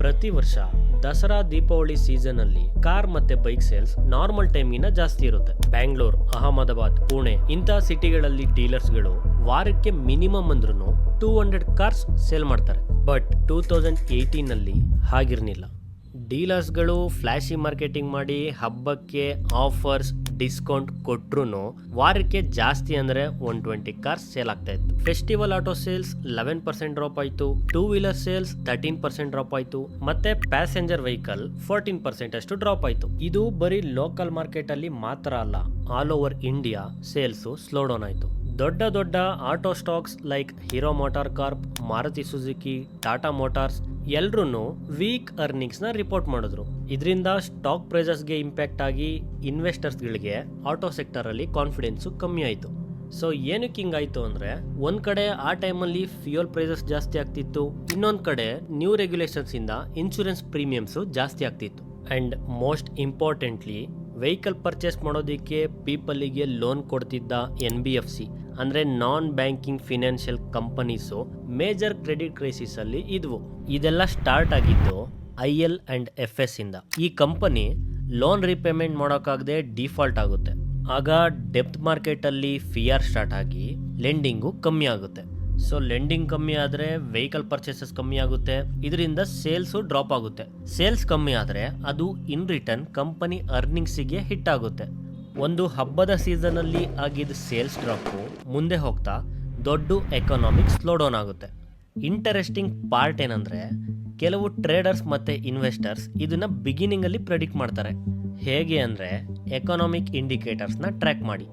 ಪ್ರತಿ ವರ್ಷ ದಸರಾ ದೀಪಾವಳಿ ಸೀಸನ್ ಅಲ್ಲಿ ಕಾರ್ ಮತ್ತೆ ಬೈಕ್ ಸೇಲ್ಸ್ ನಾರ್ಮಲ್ ಟೈಮ್ಗಿಂತ ಜಾಸ್ತಿ ಇರುತ್ತೆ. ಬ್ಯಾಂಗ್ಳೂರ್, ಅಹಮದಾಬಾದ್, ಪುಣೆ ಇಂತಹ ಸಿಟಿಗಳಲ್ಲಿ ಡೀಲರ್ಸ್ಗಳು ವಾರಕ್ಕೆ ಮಿನಿಮಮ್ ಅಂದ್ರೂ 200 ಕಾರ್ಸ್ ಸೇಲ್ ಮಾಡ್ತಾರೆ. ಬಟ್ 2018 ನಲ್ಲಿ ಹಾಗಿರ್ನಿಲ್ಲ. ಡೀಲರ್ಸ್ಗಳು ಫ್ಲಾಶಿ ಮಾರ್ಕೆಟಿಂಗ್ ಮಾಡಿ ಹಬ್ಬಕ್ಕೆ ಆಫರ್ಸ್ ಡಿಸ್ಕೌಂಟ್ ಕೊಟ್ರು ವಾರಕ್ಕೆ ಜಾಸ್ತಿ ಅಂದ್ರೆ 120 ಕಾರ್ಸ್ ಸೇಲ್ ಆಗ್ತಾ ಇತ್ತು. ಫೆಸ್ಟಿವಲ್ ಆಟೋ ಸೇಲ್ಸ್ 11% ಡ್ರಾಪ್ ಆಯ್ತು, 2 ವೀಲರ್ ಸೇಲ್ಸ್ 13% ಡ್ರಾಪ್ ಆಯ್ತು, ಮತ್ತೆ ಪ್ಯಾಸೆಂಜರ್ ವೆಹಿಕಲ್ 14% ಅಷ್ಟು ಡ್ರಾಪ್ ಆಯ್ತು. ಇದು ಬರೀ ಲೋಕಲ್ ಮಾರ್ಕೆಟ್ ಅಲ್ಲಿ ಮಾತ್ರ ಅಲ್ಲ, all over India sales slow down ಆಯ್ತು. ದೊಡ್ಡ ದೊಡ್ಡ auto stocks like Hero Motor Corp, Maruti Suzuki, Tata Motors ಎಲ್ರೂ ವೀಕ್ ಅರ್ನಿಂಗ್ಸ್ ನ ರಿಪೋರ್ಟ್ ಮಾಡಿದ್ರು. ಇದರಿಂದ ಸ್ಟಾಕ್ ಪ್ರೈಸಸ್ಗೆ ಇಂಪ್ಯಾಕ್ಟ್ ಆಗಿ ಇನ್ವೆಸ್ಟರ್ಸ್ಗಳಿಗೆ ಆಟೋ ಸೆಕ್ಟರ್ ಅಲ್ಲಿ ಕಾನ್ಫಿಡೆನ್ಸ್ ಕಮ್ಮಿ ಆಯಿತು. ಸೊ ಏನಕ್ಕೆ ಹಿಂಗಾಯ್ತು ಅಂದ್ರೆ, ಒಂದ್ ಕಡೆ ಆ ಟೈಮಲ್ಲಿ ಫ್ಯೂಯಲ್ ಪ್ರೈಸಸ್ ಜಾಸ್ತಿ ಆಗ್ತಿತ್ತು, ಇನ್ನೊಂದ್ ಕಡೆ ನ್ಯೂ ರೆಗ್ಯುಲೇಷನ್ಸ್ ಇಂದ ಇನ್ಶೂರೆನ್ಸ್ ಪ್ರೀಮಿಯಮ್ಸ್ ಜಾಸ್ತಿ ಆಗ್ತಿತ್ತು. And most importantly vehicle purchase ಮಾಡೋದಕ್ಕೆ ಪೀಪಲ್ಗೆ ಲೋನ್ ಕೊಡ್ತಿದ್ದ NBFC ಅಂದ್ರೆ ನಾನ್ banking financial companies major credit crisis ಅಲ್ಲಿ ಇದ್ವು. ಇದೆಲ್ಲ ಸ್ಟಾರ್ಟ್ ಆಗಿದ್ದು IL&FS ಇಂದ. ಈ ಕಂಪನಿ ಲೋನ್ ರಿಪೇಮೆಂಟ್ ಮಾಡೋಕ್ಕಾಗದೆ ಡಿಫಾಲ್ಟ್ ಆಗುತ್ತೆ. ಆಗ ಡೆಪ್ತ್ ಮಾರ್ಕೆಟ್ ಅಲ್ಲಿ ಫಿಯರ್ ಸ್ಟಾರ್ಟ್ ಆಗಿ ಲೆಂಡಿಂಗು ಕಮ್ಮಿ ಆಗುತ್ತೆ. ಸೊ ಲೆಂಡಿಂಗ್ ಕಮ್ಮಿ ಆದರೆ ವೆಹಿಕಲ್ ಪರ್ಚೇಸಸ್ ಕಮ್ಮಿ ಆಗುತ್ತೆ, ಇದರಿಂದ ಸೇಲ್ಸು ಡ್ರಾಪ್ ಆಗುತ್ತೆ. ಸೇಲ್ಸ್ ಕಮ್ಮಿ ಆದರೆ ಅದು ಇನ್ ರಿಟರ್ನ್ ಕಂಪನಿ ಅರ್ನಿಂಗ್ಸಿಗೆ ಹಿಟ್ ಆಗುತ್ತೆ. ಒಂದು ಹಬ್ಬದ ಸೀಸನಲ್ಲಿ ಆಗಿದ್ದ ಸೇಲ್ಸ್ ಡ್ರಾಪು ಮುಂದೆ ಹೋಗ್ತಾ ದೊಡ್ಡ ಎಕನಾಮಿಕ್ ಸ್ಲೋ ಡೌನ್ ಆಗುತ್ತೆ. ಇಂಟರೆಸ್ಟಿಂಗ್ ಪಾರ್ಟ್ ಏನಂದರೆ, ಕೆಲವು ಟ್ರೇಡರ್ಸ್ ಮತ್ತು ಇನ್ವೆಸ್ಟರ್ಸ್ ಇದನ್ನು ಬಿಗಿನಿಂಗಲ್ಲಿ ಪ್ರೆಡಿಕ್ಟ್ ಮಾಡ್ತಾರೆ. ಹೇಗೆ ಅಂದರೆ, ಎಕನಾಮಿಕ್ ಇಂಡಿಕೇಟರ್ಸ್ನ ಟ್ರ್ಯಾಕ್ ಮಾಡಿ.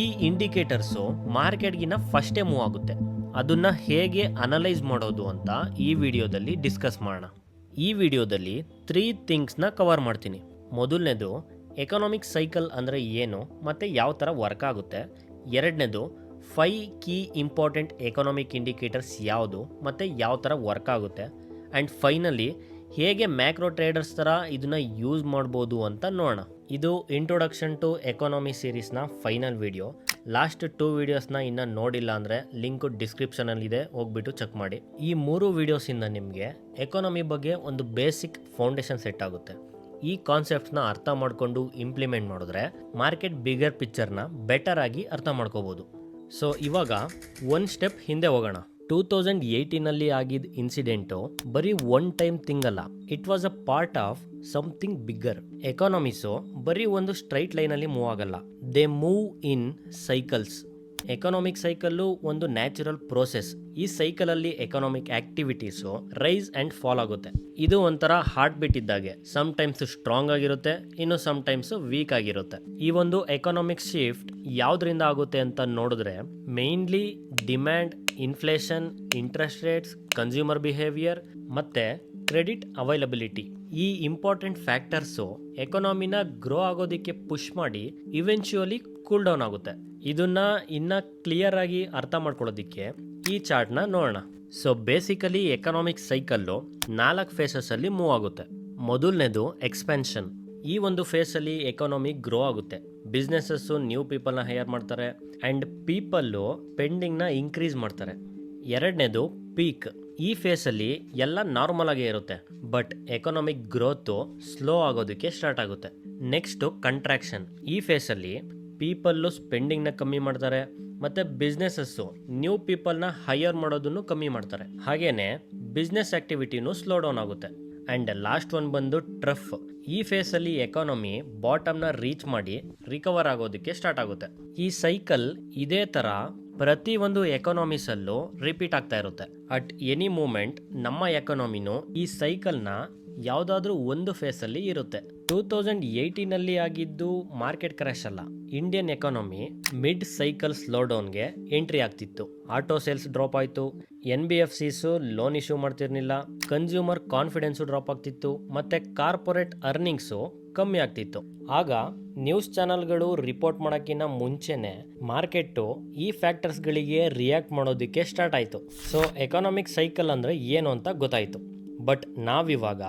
ಈ ಇಂಡಿಕೇಟರ್ಸು ಮಾರ್ಕೆಟ್ಗಿನ್ನ ಫಸ್ಟೇ ಮೂವ್ ಆಗುತ್ತೆ. ಅದನ್ನು ಹೇಗೆ ಅನಲೈಸ್ ಮಾಡೋದು ಅಂತ ಈ ವಿಡಿಯೋದಲ್ಲಿ ಡಿಸ್ಕಸ್ ಮಾಡೋಣ. ಈ ವಿಡಿಯೋದಲ್ಲಿ 3 ಥಿಂಗ್ಸ್ನ ಕವರ್ ಮಾಡ್ತೀನಿ. ಮೊದಲನೇದು, ಎಕನಾಮಿಕ್ ಸೈಕಲ್ ಅಂದರೆ ಏನು ಮತ್ತು ಯಾವ ಥರ ವರ್ಕ್ ಆಗುತ್ತೆ. ಎರಡನೇದು, 5 ಕೀ ಇಂಪಾರ್ಟೆಂಟ್ ಎಕನಾಮಿಕ್ ಇಂಡಿಕೇಟರ್ಸ್ ಯಾವುದು ಮತ್ತು ಯಾವ ಥರ ವರ್ಕ್ ಆಗುತ್ತೆ. ಆ್ಯಂಡ್ ಫೈನಲಿ, ಹೇಗೆ ಮ್ಯಾಕ್ರೋ ಟ್ರೇಡರ್ಸ್ ಥರ ಇದನ್ನು ಯೂಸ್ ಮಾಡ್ಬೋದು ಅಂತ ನೋಡೋಣ. ಇದು ಇಂಟ್ರೊಡಕ್ಷನ್ ಟು ಎಕಾನಮಿ ಸೀರೀಸ್ನ ಫೈನಲ್ ವಿಡಿಯೋ. ಲಾಸ್ಟ್ 2 ವಿಡಿಯೋಸ್ನ ಇನ್ನೂ ನೋಡಿಲ್ಲ ಅಂದರೆ ಲಿಂಕು ಡಿಸ್ಕ್ರಿಪ್ಷನಲ್ಲಿದೆ, ಹೋಗ್ಬಿಟ್ಟು ಚೆಕ್ ಮಾಡಿ. ಈ 3 ವಿಡಿಯೋಸಿಂದ ನಿಮಗೆ ಎಕಾನಮಿ ಬಗ್ಗೆ ಒಂದು ಬೇಸಿಕ್ ಫೌಂಡೇಶನ್ ಸೆಟ್ ಆಗುತ್ತೆ. ಈ ಕಾನ್ಸೆಪ್ಟ್ಸ್ನ ಅರ್ಥ ಮಾಡಿಕೊಂಡು ಇಂಪ್ಲಿಮೆಂಟ್ ಮಾಡಿದ್ರೆ ಮಾರ್ಕೆಟ್ ಬಿಗರ್ ಪಿಕ್ಚರ್ನ ಬೆಟರ್ ಆಗಿ ಅರ್ಥ ಮಾಡ್ಕೋಬೋದು. ಸೊ ಇವಾಗ ಒಂದು ಸ್ಟೆಪ್ ಹಿಂದೆ ಹೋಗೋಣ. 2018 ಆಗಿದ್ದ ಇನ್ಸಿಡೆಂಟು ಬರೀ ಒನ್ ಟೈಮ್ ಥಿಂಗ್ ಅಲ್ಲ, it was a part of something bigger. Economies ಬರೀ ಒಂದು ಸ್ಟ್ರೈಟ್ ಲೈನಲ್ಲಿ ಮೂವ್ ಆಗಲ್ಲ, they move in cycles. Economic cycle ಒಂದು ನ್ಯಾಚುರಲ್ ಪ್ರೋಸೆಸ್. ಈ ಸೈಕಲಲ್ಲಿ economic activities rise and fall ಆಗುತ್ತೆ. ಇದು ಒಂಥರ ಹಾರ್ಟ್ ಬೀಟ್ ಇದ್ದಾಗೆ, ಸಮ್ ಟೈಮ್ಸ್ ಸ್ಟ್ರಾಂಗ್ ಆಗಿರುತ್ತೆ, ಇನ್ನು ಸಮ್ ಟೈಮ್ಸ್ ವೀಕ್ ಆಗಿರುತ್ತೆ. ಈ ಒಂದು ಎಕನಾಮಿಕ್ ಶಿಫ್ಟ್ ಯಾವುದರಿಂದ ಆಗುತ್ತೆ ಅಂತ ನೋಡಿದ್ರೆ, mainly demand, inflation, interest rates, consumer behaviour ಮತ್ತು ಕ್ರೆಡಿಟ್ ಅವೈಲಬಿಲಿಟಿ. ಈ ಇಂಪಾರ್ಟೆಂಟ್ ಫ್ಯಾಕ್ಟರ್ಸು ಎಕಾನಮಿನ ಗ್ರೋ ಆಗೋದಕ್ಕೆ ಪುಷ್ ಮಾಡಿ ಇವೆಂಚುಯಲಿ ಕೂಲ್ ಡೌನ್ ಆಗುತ್ತೆ. ಇದನ್ನ ಇನ್ನು ಕ್ಲಿಯರ್ ಆಗಿ ಅರ್ಥ ಮಾಡ್ಕೊಳ್ಳೋದಕ್ಕೆ ಈ ಚಾರ್ಟ್ನ ನೋಡೋಣ. ಸೊ ಬೇಸಿಕಲಿ ಎಕನಾಮಿಕ್ ಸೈಕಲ್ಲು 4 ಫೇಸಸ್ಸಲ್ಲಿ ಮೂವ್ ಆಗುತ್ತೆ. ಮೊದಲನೇದು ಎಕ್ಸ್ಪೆನ್ಷನ್. ಈ ಒಂದು ಫೇಸಲ್ಲಿ ಎಕಾನಮಿ ಗ್ರೋ ಆಗುತ್ತೆ. ಬಿಸ್ನೆಸಸ್ಸು ನ್ಯೂ ಪೀಪಲ್ನ ಹೈಯರ್ ಮಾಡ್ತಾರೆ ಆ್ಯಂಡ್ ಪೀಪಲ್ಲು ಪೆಂಡಿಂಗ್ನ ಇನ್ಕ್ರೀಸ್ ಮಾಡ್ತಾರೆ. ಎರಡನೇದು ಪೀಕ್. ಈ ಫೇಸಲ್ಲಿ ಎಲ್ಲ ನಾರ್ಮಲ್ ಆಗೇ ಇರುತ್ತೆ, ಬಟ್ ಎಕನಾಮಿಕ್ ಗ್ರೋತು ಸ್ಲೋ ಆಗೋದಕ್ಕೆ ಸ್ಟಾರ್ಟ್ ಆಗುತ್ತೆ. Next contraction. ಈ ಫೇಸಲ್ಲಿ ಪೀಪಲ್ಲು ಸ್ಪೆಂಡಿಂಗ್ನ ಕಮ್ಮಿ ಮಾಡ್ತಾರೆ ಮತ್ತು ಬಿಸ್ನೆಸಸ್ಸು ನ್ಯೂ ಪೀಪಲ್ನ ಹೈಯರ್ ಮಾಡೋದನ್ನು ಕಮ್ಮಿ ಮಾಡ್ತಾರೆ. ಹಾಗೇನೆ ಬಿಸ್ನೆಸ್ ಆಕ್ಟಿವಿಟಿನೂ ಸ್ಲೋ ಡೌನ್ ಆಗುತ್ತೆ. ಆ್ಯಂಡ್ ಲಾಸ್ಟ್ ಒನ್ ಬಂದು ಟ್ರಫ್. ಈ ಫೇಸಲ್ಲಿ ಎಕಾನಮಿ ಬಾಟಮ್ನ ರೀಚ್ ಮಾಡಿ ರಿಕವರ್ ಆಗೋದಕ್ಕೆ ಸ್ಟಾರ್ಟ್ ಆಗುತ್ತೆ. ಈ ಸೈಕಲ್ ಇದೇ ಥರ ಪ್ರತಿ ಒಂದು ಎಕಾನಮೀಸಲ್ಲೂ ರಿಪೀಟ್ ಆಗ್ತಾ ಇರುತ್ತೆ. ಅಟ್ ಎನಿ ಮೂಮೆಂಟ್ ನಮ್ಮ ಎಕಾನಮಿನೂ ಈ ಸೈಕಲ್ನ ಯಾವುದಾದ್ರೂ ಒಂದು ಫೇಸಲ್ಲಿ ಇರುತ್ತೆ. 2018 ಆಗಿದ್ದು ಮಾರ್ಕೆಟ್ ಕ್ರ್ಯಾಶ್ ಅಲ್ಲ, Indian economy mid cycle slow ಡೌನ್ಗೆ ಎಂಟ್ರಿ ಆಗ್ತಿತ್ತು. ಆಟೋ ಸೇಲ್ಸ್ ಡ್ರಾಪ್ ಆಯಿತು, NBFCಸು ಲೋನ್ ಇಶ್ಯೂ ಮಾಡ್ತಿರ್ಲಿಲ್ಲ, ಕನ್ಸ್ಯೂಮರ್ ಕಾನ್ಫಿಡೆನ್ಸು ಡ್ರಾಪ್ ಆಗ್ತಿತ್ತು, ಮತ್ತು ಕಾರ್ಪೊರೇಟ್ ಅರ್ನಿಂಗ್ಸು ಕಮ್ಮಿ ಆಗ್ತಿತ್ತು. ಆಗ ನ್ಯೂಸ್ ಚಾನಲ್ಗಳು ರಿಪೋರ್ಟ್ ಮಾಡೋಕ್ಕಿಂತ ಮುಂಚೆನೆ ಮಾರ್ಕೆಟು ಈ ಫ್ಯಾಕ್ಟರ್ಸ್ಗಳಿಗೆ ರಿಯಾಕ್ಟ್ ಮಾಡೋದಕ್ಕೆ ಸ್ಟಾರ್ಟ್ ಆಯಿತು. ಸೊ ಎಕನಾಮಿಕ್ ಸೈಕಲ್ ಅಂದರೆ ಏನು ಅಂತ ಗೊತ್ತಾಯಿತು. ಬಟ್ ನಾವಿವಾಗ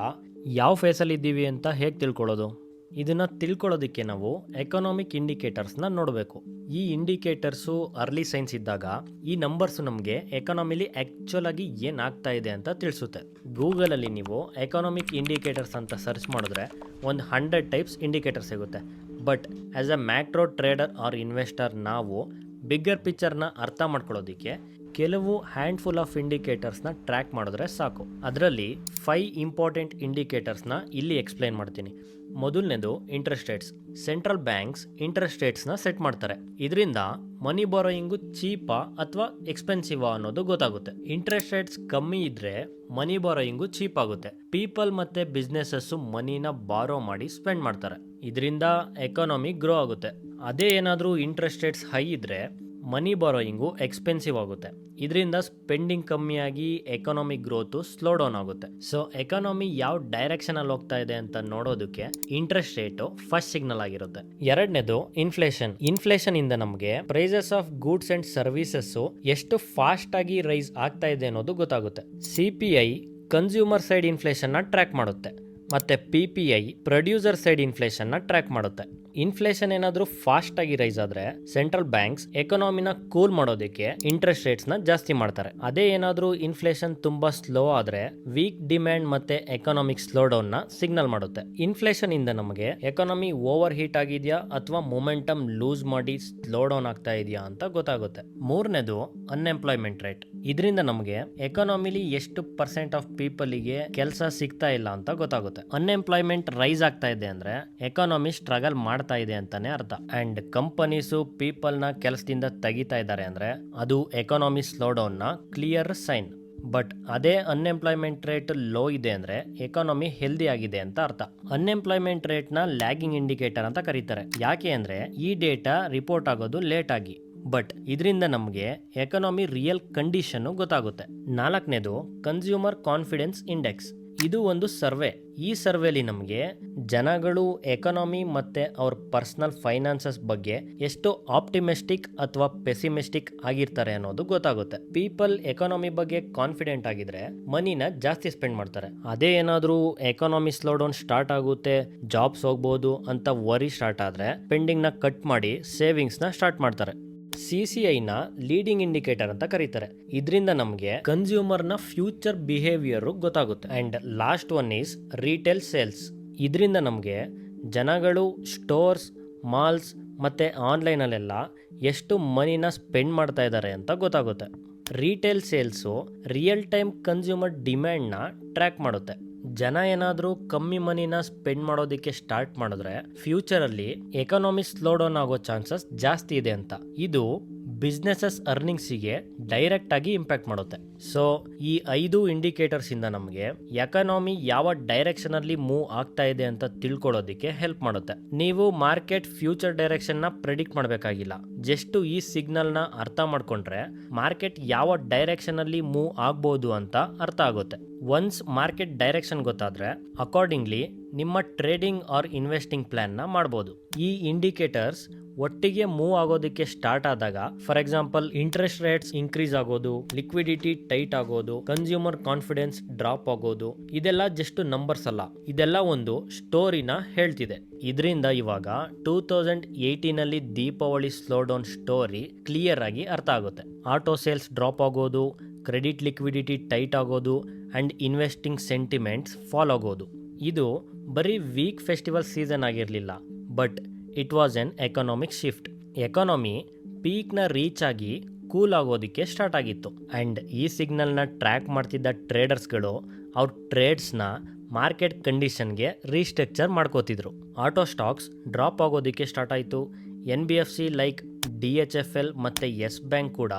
ಯಾವ ಫೇಸಲ್ಲಿ ಇದ್ದೀವಿ ಅಂತ ಹೇಗೆ ತಿಳ್ಕೊಳ್ಳೋದು? ಇದನ್ನ ತಿಳ್ಕೊಳ್ಳೋದಕ್ಕೆ ನಾವು ಎಕನಾಮಿಕ್ ಇಂಡಿಕೇಟರ್ಸ್ನ ನೋಡಬೇಕು. ಈ ಇಂಡಿಕೇಟರ್ಸು ಅರ್ಲಿ ಸೈನ್ಸ್ ಇದ್ದಾಗ ಈ ನಂಬರ್ಸ್ ನಮಗೆ ಎಕಾನಮಿಲಿ ಆಕ್ಚುಲ್ ಆಗಿ ಏನಾಗ್ತಾ ಇದೆ ಅಂತ ತಿಳಿಸುತ್ತೆ. ಗೂಗಲಲ್ಲಿ ನೀವು ಎಕನಾಮಿಕ್ ಇಂಡಿಕೇಟರ್ಸ್ ಅಂತ ಸರ್ಚ್ ಮಾಡಿದ್ರೆ ಒಂದು 100 ಟೈಪ್ಸ್ ಇಂಡಿಕೇಟರ್ ಸಿಗುತ್ತೆ. But as a macro trader or investor ನಾವು ಬಿಗ್ಗರ್ ಪಿಕ್ಚರ್ನ ಅರ್ಥ ಮಾಡ್ಕೊಳ್ಳೋದಕ್ಕೆ ಕೆಲವು ಹ್ಯಾಂಡ್ಫುಲ್ ಆಫ್ ಇಂಡಿಕೇಟರ್ಸ್ನ ಟ್ರ್ಯಾಕ್ ಮಾಡಿದ್ರೆ ಸಾಕು. ಅದರಲ್ಲಿ 5 ಇಂಪಾರ್ಟೆಂಟ್ ಇಂಡಿಕೇಟರ್ಸ್ನ ಇಲ್ಲಿ ಎಕ್ಸ್ಪ್ಲೈನ್ ಮಾಡ್ತೀನಿ. ಮೊದಲನೇದು interest rates. Central banks interest ರೇಟ್ಸ್ನ ಸೆಟ್ ಮಾಡ್ತಾರೆ. ಇದರಿಂದ ಮನಿ ಬಾರೋಯಿಂಗು ಚೀಪಾ ಅಥವಾ ಎಕ್ಸ್ಪೆನ್ಸಿವಾ ಅನ್ನೋದು ಗೊತ್ತಾಗುತ್ತೆ. ಇಂಟ್ರೆಸ್ಟ್ ರೇಟ್ಸ್ ಕಮ್ಮಿ ಇದ್ರೆ ಮನಿ ಬಾರೋಯಿಂಗು ಚೀಪ್ ಆಗುತ್ತೆ. ಪೀಪಲ್ ಮತ್ತೆ ಬಿಸ್ನೆಸಸ್ಸು ಮನಿನ ಬಾರೋ ಮಾಡಿ ಸ್ಪೆಂಡ್ ಮಾಡ್ತಾರೆ. ಇದರಿಂದ ಎಕಾನಮಿ ಗ್ರೋ ಆಗುತ್ತೆ. ಅದೇ ಏನಾದರೂ ಇಂಟ್ರೆಸ್ಟ್ ರೇಟ್ಸ್ ಹೈ ಇದ್ರೆ ಮನಿ ಬಾರೋಯಿಂಗು ಎಕ್ಸ್ಪೆನ್ಸಿವ್ ಆಗುತ್ತೆ. ಇದರಿಂದ ಸ್ಪೆಂಡಿಂಗ್ ಕಮ್ಮಿಯಾಗಿ ಎಕಾನಮಿಕ್ ಗ್ರೋತು ಸ್ಲೋ ಡೌನ್ ಆಗುತ್ತೆ. ಸೊ ಎಕಾನಮಿ ಯಾವ ಡೈರೆಕ್ಷನಲ್ಲಿ ಹೋಗ್ತಾ ಇದೆ ಅಂತ ನೋಡೋದಕ್ಕೆ ಇಂಟ್ರೆಸ್ಟ್ ರೇಟು ಫಸ್ಟ್ ಸಿಗ್ನಲ್ ಆಗಿರುತ್ತೆ. ಎರಡನೇದು ಇನ್ಫ್ಲೇಷನ್. ಇನ್ಫ್ಲೇಷನ್ ಇಂದ ನಮಗೆ prices of goods and services ಎಷ್ಟು ಫಾಸ್ಟ್ ಆಗಿ ರೈಸ್ ಆಗ್ತಾ ಇದೆ ಅನ್ನೋದು ಗೊತ್ತಾಗುತ್ತೆ. CPI ಕನ್ಸ್ಯೂಮರ್ ಸೈಡ್ ಇನ್ಫ್ಲೇಷನ್ನ ಟ್ರ್ಯಾಕ್ ಮಾಡುತ್ತೆ. ಮತ್ತು PPI ಪ್ರೊಡ್ಯೂಸರ್ ಸೈಡ್ ಇನ್ಫ್ಲೇಷನ್ನ ಟ್ರ್ಯಾಕ್ ಮಾಡುತ್ತೆ. ಇನ್ಫ್ಲೇಷನ್ ಏನಾದರೂ ಫಾಸ್ಟ್ ಆಗಿ ರೈಸ್ ಆದರೆ ಸೆಂಟ್ರಲ್ ಬ್ಯಾಂಕ್ಸ್ ಎಕಾನಮಿನ ಕೂಲ್ ಮಾಡೋದಕ್ಕೆ ಇಂಟ್ರೆಸ್ಟ್ ರೇಟ್ಸ್ನ ಜಾಸ್ತಿ ಮಾಡ್ತಾರೆ. ಅದೇ ಏನಾದರೂ ಇನ್ಫ್ಲೇಷನ್ ತುಂಬ ಸ್ಲೋ ಆದರೆ ವೀಕ್ ಡಿಮ್ಯಾಂಡ್ ಮತ್ತು ಎಕಾನಮಿಕ್ ಸ್ಲೋ ಡೌನ್ನ ಸಿಗ್ನಲ್ ಮಾಡುತ್ತೆ. ಇನ್ಫ್ಲೇಷನ್ ಇಂದ ನಮಗೆ ಎಕಾನಮಿ ಓವರ್ ಹೀಟ್ ಆಗಿದೆಯಾ ಅಥವಾ ಮೊಮೆಂಟಮ್ ಲೂಸ್ ಮಾಡಿ ಸ್ಲೋ ಡೌನ್ ಆಗ್ತಾ ಇದೆಯಾ ಅಂತ ಗೊತ್ತಾಗುತ್ತೆ. ಮೂರನೇದು ಅನ್ಎಂಪ್ಲಾಯ್ಮೆಂಟ್ ರೇಟ್. ಇದರಿಂದ ನಮಗೆ ಎಕಾನಮಿಲಿ ಎಷ್ಟು % ಆಫ್ ಪೀಪಲ್ಗೆ ಕೆಲಸ ಸಿಗ್ತಾ ಇಲ್ಲ ಅಂತ ಗೊತ್ತಾಗುತ್ತೆ. ಅನ್ಎಂಪ್ಲಾಯ್ಮೆಂಟ್ ರೈಸ್ ಆಗ್ತಾ ಇದೆ ಅಂದ್ರೆ ಎಕಾನಮಿ ಸ್ಟ್ರಗಲ್ ಮಾಡ್ತಾ ಇದೆ ಅಂತಾನೆ ಅರ್ಥ. ಅಂಡ್ ಕಂಪನೀಸು ಪೀಪಲ್ ನ ಕೆಲಸದಿಂದ ತೆಗಿತಾ ಇದ್ದಾರೆ ಅಂದ್ರೆ ಅದು ಎಕಾನಮಿ ಸ್ಲೋ ಡೌನ್ ನ ಕ್ಲಿಯರ್ ಸೈನ್. ಬಟ್ ಅದೇ ಅನ್ಎಂಪ್ಲಾಯ್ಮೆಂಟ್ ರೇಟ್ ಲೋ ಇದೆ ಅಂದ್ರೆ ಎಕಾನಮಿ ಹೆಲ್ದಿ ಆಗಿದೆ ಅಂತ ಅರ್ಥ. ಅನ್ಎಂಪ್ಲಾಯ್ಮೆಂಟ್ ರೇಟ್ ನ ಲ್ಯಾಗಿಂಗ್ ಇಂಡಿಕೇಟರ್ ಅಂತ ಕರೀತಾರೆ. ಯಾಕೆ ಅಂದ್ರೆ ಈ ಡೇಟಾ ರಿಪೋರ್ಟ್ ಆಗೋದು ಲೇಟ್ ಆಗಿ. ಬಟ್ ಇದರಿಂದ ನಮಗೆ ಎಕಾನಮಿ ರಿಯಲ್ ಕಂಡೀಷನ್ ಗೊತ್ತಾಗುತ್ತೆ. ನಾಲ್ಕನೇದು ಕನ್ಸ್ಯೂಮರ್ ಕಾನ್ಫಿಡೆನ್ಸ್ ಇಂಡೆಕ್ಸ್. ಇದು ಒಂದು ಸರ್ವೆ. ಈ ಸರ್ವೆಲಿ ನಮಗೆ ಜನಗಳು ಎಕಾನಮಿ ಮತ್ತೆ ಅವ್ರ ಪರ್ಸನಲ್ ಫೈನಾನ್ಸಸ್ ಬಗ್ಗೆ ಎಷ್ಟು ಆಪ್ಟಿಮಿಸ್ಟಿಕ್ ಅಥವಾ ಪೆಸಿಮಿಸ್ಟಿಕ್ ಆಗಿರ್ತಾರೆ ಅನ್ನೋದು ಗೊತ್ತಾಗುತ್ತೆ. ಪೀಪಲ್ ಎಕಾನಮಿ ಬಗ್ಗೆ ಕಾನ್ಫಿಡೆಂಟ್ ಆಗಿದ್ರೆ ಮನಿನ ಜಾಸ್ತಿ ಸ್ಪೆಂಡ್ ಮಾಡ್ತಾರೆ. ಅದೇ ಏನಾದರೂ ಎಕಾನಮಿ ಸ್ಲೋ ಡೌನ್ ಸ್ಟಾರ್ಟ್ ಆಗುತ್ತೆ, ಜಾಬ್ಸ್ ಹೋಗ್ಬೋದು ಅಂತ ವರಿ ಸ್ಟಾರ್ಟ್ ಆದ್ರೆ ಸ್ಪೆಂಡಿಂಗ್ ನ ಕಟ್ ಮಾಡಿ ಸೇವಿಂಗ್ಸ್ ನ ಸ್ಟಾರ್ಟ್ ಮಾಡ್ತಾರೆ. CCI ನ ಲೀಡಿಂಗ್ ಇಂಡಿಕೇಟರ್ ಅಂತ ಕರೀತಾರೆ. ಇದರಿಂದ ನಮಗೆ ಕನ್ಸ್ಯೂಮರ್ ನ ಫ್ಯೂಚರ್ ಬಿಹೇವಿಯರ್ ಗೊತ್ತಾಗುತ್ತೆ. And last one is retail sales. ಇದರಿಂದ ನಮಗೆ ಜನಗಳು ಸ್ಟೋರ್ಸ್, ಮಾಲ್ಸ್ ಮತ್ತೆ ಆನ್ಲೈನಲ್ಲೆಲ್ಲ ಎಷ್ಟು ಮನಿನ ಸ್ಪೆಂಡ್ ಮಾಡ್ತಾ ಇದ್ದಾರೆ ಅಂತ ಗೊತ್ತಾಗುತ್ತೆ. Retail sales real time consumer ಡಿಮ್ಯಾಂಡ್ನ ಟ್ರ್ಯಾಕ್ ಮಾಡುತ್ತೆ. ಜನ ಏನಾದರೂ ಕಮ್ಮಿ ಮನಿನ ಸ್ಪೆಂಡ್ ಮಾಡೋದಕ್ಕೆ ಸ್ಟಾರ್ಟ್ ಮಾಡಿದ್ರೆ ಫ್ಯೂಚರಲ್ಲಿ ಎಕಾನಮಿ ಸ್ಲೋ ಡೌನ್ ಆಗೋ ಚಾನ್ಸಸ್ ಜಾಸ್ತಿ ಇದೆ ಅಂತ. ಇದು ಬಿಸ್ನೆಸಸ್ ಅರ್ನಿಂಗ್ಸಿಗೆ ಡೈರೆಕ್ಟ್ ಆಗಿ ಇಂಪ್ಯಾಕ್ಟ್ ಮಾಡುತ್ತೆ. ಸೊ ಈ 5 ಇಂಡಿಕೇಟರ್ಸ್ ಇಂದ ನಮಗೆ ಎಕಾನಮಿ ಯಾವ ಡೈರೆಕ್ಷನ್ ಅಲ್ಲಿ ಮೂವ್ ಆಗ್ತಾ ಇದೆ ಅಂತ ತಿಳ್ಕೊಳ್ಳೋದಕ್ಕೆ ಹೆಲ್ಪ್ ಮಾಡುತ್ತೆ. ನೀವು ಮಾರ್ಕೆಟ್ ಫ್ಯೂಚರ್ ಡೈರೆಕ್ಷನ್ ನ ಪ್ರೆಡಿಕ್ಟ್ ಮಾಡಬೇಕಾಗಿಲ್ಲ. ಜಸ್ಟ್ ಈ ಸಿಗ್ನಲ್ ನ ಅರ್ಥ ಮಾಡ್ಕೊಂಡ್ರೆ ಮಾರ್ಕೆಟ್ ಯಾವ ಡೈರೆಕ್ಷನ್ ಅಲ್ಲಿ ಮೂವ್ ಆಗ್ಬೋದು ಅಂತ ಅರ್ಥ ಆಗುತ್ತೆ. ಒನ್ಸ್ ಮಾರ್ಕೆಟ್ ಡೈರೆಕ್ಷನ್ ಗೊತ್ತಾದ್ರೆ ಅಕಾರ್ಡಿಂಗ್ಲಿ ನಿಮ್ಮ ಟ್ರೇಡಿಂಗ್ ಆರ್ ಇನ್ವೆಸ್ಟಿಂಗ್ ಪ್ಲಾನ್ ನ ಮಾಡ್ಬೋದು. ಈ ಇಂಡಿಕೇಟರ್ಸ್ ಒಟ್ಟಿಗೆ ಮೂವ್ ಆಗೋದಕ್ಕೆ ಸ್ಟಾರ್ಟ್ ಆದಾಗ, for example interest rates increase ಆಗೋದು, ಲಿಕ್ವಿಡಿಟಿ ಟೈಟ್ ಆಗೋದು, ಕನ್ಸ್ಯೂಮರ್ ಕಾನ್ಫಿಡೆನ್ಸ್ ಡ್ರಾಪ್ ಆಗೋದು, ಇದೆಲ್ಲ ಜಸ್ಟ್ ನಂಬರ್ಸ್ ಅಲ್ಲ, ಇದೆಲ್ಲ ಒಂದು ಸ್ಟೋರಿನ ಹೇಳ್ತಿದೆ. ಇದರಿಂದ ಇವಾಗ 2018 ಅಲ್ಲಿ Deepavali slow down story clear ಆಗಿ ಅರ್ಥ ಆಗುತ್ತೆ. ಆಟೋ ಸೇಲ್ಸ್ ಡ್ರಾಪ್ ಆಗೋದು, ಕ್ರೆಡಿಟ್ ಲಿಕ್ವಿಡಿಟಿ ಟೈಟ್ ಆಗೋದು ಅಂಡ್ ಇನ್ವೆಸ್ಟಿಂಗ್ ಸೆಂಟಿಮೆಂಟ್ಸ್ ಫಾಲ್ ಆಗೋದು. ಇದು ಬರೀ ವೀಕ್ ಫೆಸ್ಟಿವಲ್ ಸೀಸನ್ ಆಗಿರಲಿಲ್ಲ, but it was an economic shift. Economy ಪೀಕ್ನ ರೀಚ್ ಆಗಿ ಕೂಲ್ ಆಗೋದಕ್ಕೆ ಸ್ಟಾರ್ಟ್ ಆಗಿತ್ತು. ಆ್ಯಂಡ್ ಈ ಸಿಗ್ನಲ್ನ ಟ್ರ್ಯಾಕ್ ಮಾಡ್ತಿದ್ದ ಟ್ರೇಡರ್ಸ್ಗಳು ಅವ್ರ ಟ್ರೇಡ್ಸ್ನ ಮಾರ್ಕೆಟ್ ಕಂಡೀಷನ್ಗೆ ರೀಸ್ಟ್ರಕ್ಚರ್ ಮಾಡ್ಕೋತಿದ್ರು. ಆಟೋ ಸ್ಟಾಕ್ಸ್ ಡ್ರಾಪ್ ಆಗೋದಕ್ಕೆ ಸ್ಟಾರ್ಟ್ ಆಯಿತು. NBFC ಲೈಕ್ DHFL ಮತ್ತು ಯೆಸ್ ಬ್ಯಾಂಕ್ ಕೂಡ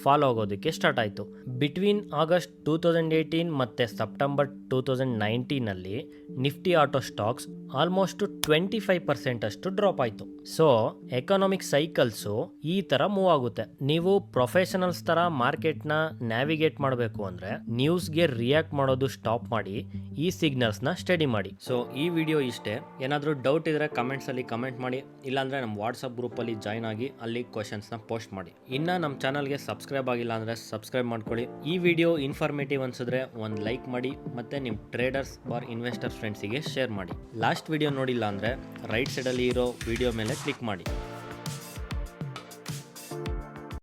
ಫಾಲೋ ಆಗೋದಕ್ಕೆ ಸ್ಟಾರ್ಟ್ ಆಯಿತು. ಬಿಟ್ವೀನ್ ಆಗಸ್ಟ್ 2018 ಮತ್ತು September 2019 Nifty auto stocks almost 25% ಅಷ್ಟು ಡ್ರಾಪ್ ಆಯಿತು. ಸೊ ಎಕನಾಮಿಕ್ ಸೈಕಲ್ಸು ಈ ಥರ ಮೂವ್ ಆಗುತ್ತೆ. ನೀವು ಪ್ರೊಫೆಷನಲ್ಸ್ ಥರ ಮಾರ್ಕೆಟ್ನ ನ್ಯಾವಿಗೇಟ್ ಮಾಡಬೇಕು ಅಂದರೆ ನ್ಯೂಸ್ಗೆ ರಿಯಾಕ್ಟ್ ಮಾಡೋದು ಸ್ಟಾಪ್ ಮಾಡಿ ಈ ಸಿಗ್ನಲ್ಸ್ನ ಸ್ಟಡಿ ಮಾಡಿ. ಸೊ ಈ ವಿಡಿಯೋ ಇಷ್ಟೇ. ಏನಾದರೂ ಡೌಟ್ ಇದ್ದರೆ ಕಮೆಂಟ್ಸಲ್ಲಿ ಕಮೆಂಟ್ ಮಾಡಿ, ಇಲ್ಲಾಂದರೆ ನಮ್ಮ ವಾಟ್ಸಪ್ ಗ್ರೂಪಲ್ಲಿ ಜಾಯ್ನ್ ಆಗಿ ಅಲ್ಲಿ ಕ್ವಶನ್ಸ್ನ ಪೋಸ್ಟ್ ಮಾಡಿ. ಇನ್ನು ನಮ್ಮ ಚಾನಲ್ಗೆ ಸಬ್ಸ್ಕ್ರೈಬ್ ಸಬ್ಸ್ಕ್ರೈಬ್ ಆಗಿಲ್ಲ ಅಂದರೆ ಸಬ್ಸ್ಕ್ರೈಬ್ ಮಾಡ್ಕೊಳ್ಳಿ. ಈ ವಿಡಿಯೋ ಇನ್ಫಾರ್ಮೇಟಿವ್ ಅನ್ಸಿದ್ರೆ ಒಂದು ಲೈಕ್ ಮಾಡಿ ಮತ್ತು ನಿಮ್ಮ ಟ್ರೇಡರ್ಸ್ ಆರ್ ಇನ್ವೆಸ್ಟರ್ಸ್ ಫ್ರೆಂಡ್ಸಿಗೆ ಶೇರ್ ಮಾಡಿ. ಲಾಸ್ಟ್ ವಿಡಿಯೋ ನೋಡಿಲ್ಲ ಅಂದರೆ ರೈಟ್ ಸೈಡಲ್ಲಿ ಇರೋ ವಿಡಿಯೋ ಮೇಲೆ ಕ್ಲಿಕ್ ಮಾಡಿ.